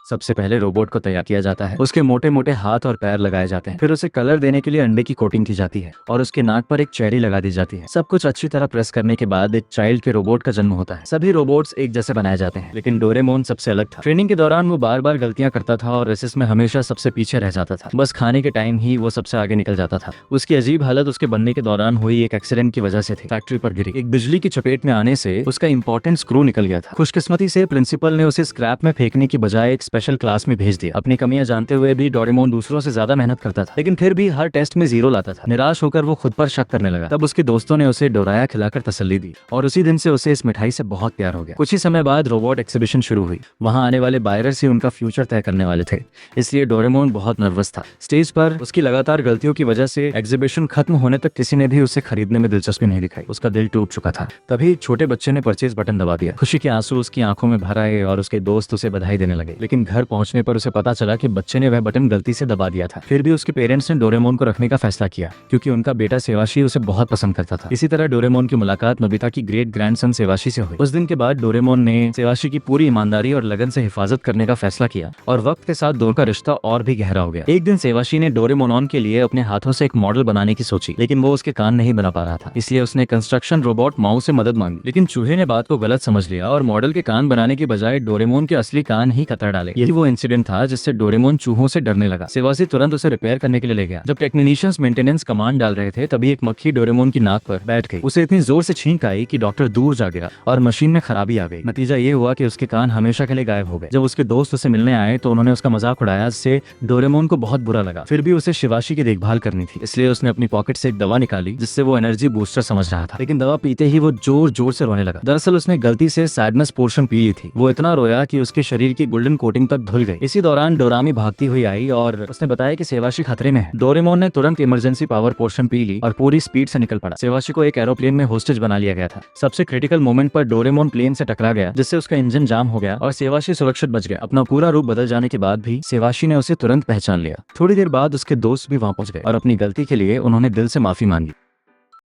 सबसे पहले रोबोट को तैयार किया जाता है। उसके मोटे मोटे हाथ और पैर लगाए जाते हैं। फिर उसे कलर देने के लिए अंडे की कोटिंग की जाती है और उसके नाक पर एक चेरी लगा दी जाती है। सब कुछ अच्छी तरह प्रेस करने के बाद एक चाइल्ड के रोबोट का जन्म होता है। सभी रोबोट्स एक जैसे बनाए जाते हैं, लेकिन डोरेमोन सबसे अलग था। ट्रेनिंग के दौरान वो बार बार गलतियां करता था और रेसेस में हमेशा सबसे पीछे रह जाता था। बस खाने के टाइम ही वो सबसे आगे निकल जाता था। उसकी अजीब हालत उसके बनने के दौरान हुई एक एक्सीडेंट की वजह से थी। फैक्ट्री पर गिरी एक बिजली की चपेट में आने से उसका इंपॉर्टेंट स्क्रू निकल गया था। खुशकिस्मती से प्रिंसिपल ने उसे स्क्रैप में फेंकने की बजाय एक स्पेशल क्लास में भेज दिया। अपनी कमियां जानते हुए भी डोरेमोन दूसरों से ज्यादा मेहनत करता था, लेकिन फिर भी हर टेस्ट में 0 लाता था। निराश होकर वो खुद पर शक करने लगा। तब उसके दोस्तों ने उसे डोराया खिलाकर तसल्ली दी और उसी दिन से उसे इस मिठाई से बहुत प्यार हो गया। कुछ ही समय बाद रोबोट एक्सिबिशन शुरू हुई। वहां आने वाले बायर्स ही उनका फ्यूचर तय करने वाले थे, इसलिए डोरेमोन बहुत नर्वस था। स्टेज पर उसकी लगातार गलतियों की वजह से एग्जीबिशन खत्म होने तक किसी ने भी उसे खरीदने में दिलचस्पी नहीं दिखाई। उसका दिल टूट चुका था। तभी छोटे बच्चे ने परचेज बटन दबा दिया। खुशी के आंसू उसकी आंखों में भर आए और उसके दोस्त उसे बधाई देने लगे। लेकिन घर पहुंचने पर उसे पता चला कि बच्चे ने वह बटन गलती से दबा दिया था। फिर भी उसके पेरेंट्स ने डोरेमोन को रखने का फैसला किया, क्योंकि उनका बेटा सेवाशी उसे बहुत पसंद करता था। इसी तरह डोरेमोन की मुलाकात नोबिता की ग्रेट ग्रैंडसन सेवाशी से हुई। उस दिन के बाद डोरेमोन ने सेवाशी की पूरी ईमानदारी और लगन से हिफाजत करने का फैसला किया और वक्त के साथ दोनों का रिश्ता और भी गहरा हो गया। एक दिन सेवाशी ने डोरेमोन के लिए अपने हाथों से एक मॉडल बनाने की सोची, लेकिन वो उसके कान नहीं बना पा रहा था। इसलिए उसने कंस्ट्रक्शन रोबोट माऊ से मदद मांगी, लेकिन चूहे ने बात को गलत समझ लिया और मॉडल के कान बनाने की बजाय डोरेमोन के असली कान ही कतर डाले। यही वो इंसिडेंट था जिससे डोरेमोन चूहों से डरने लगा। सेवाशी तुरंत उसे रिपेयर करने के लिए ले गया। जब टेक्नीशियंस मेंटेनेंस कमांड डाल रहे थे, तभी एक मक्खी डोरेमोन की नाक पर बैठ गई। उसे इतनी जोर से छींक आई कि डॉक्टर दूर जा गया और मशीन में खराबी आ गई। नतीजा ये हुआ कि उसके कान हमेशा के लिए गायब हो गए। जब उसके दोस्त उसे मिलने आए तो उन्होंने उसका मजाक उड़ाया, जिससे डोरेमोन को बहुत बुरा लगा। फिर भी उसे शिवाशी की देखभाल करनी थी, इसलिए उसने अपनी पॉकेट से एक दवा निकाली जिससे वो एनर्जी बूस्टर समझ रहा था। लेकिन दवा पीते ही वो जोर जोर से रोने लगा। दरअसल उसने गलती से सैडनेस पोर्शन पी ली थी। वो इतना रोया कि उसके शरीर की गोल्डन कोटिंग तक धुल गई। इसी दौरान डोरामी भागती हुई आई और उसने बताया कि सेवाशी खतरे में है। डोरेमोन ने तुरंत इमरजेंसी पावर पोर्शन पी ली और पूरी स्पीड से निकल पड़ा। सेवाशी को एक एरोप्लेन में होस्टेज बना लिया गया था। सबसे क्रिटिकल मोमेंट पर डोरेमोन प्लेन से टकरा गया, जिससे उसका इंजन जाम हो गया और सेवाशी सुरक्षित बच गया। अपना पूरा रूप बदल जाने के बाद भी सेवाशी ने उसे तुरंत पहचान लिया। थोड़ी देर बाद उसके दोस्त भी वहां पहुंच गए और अपनी गलती के लिए उन्होंने दिल से माफी मांगी।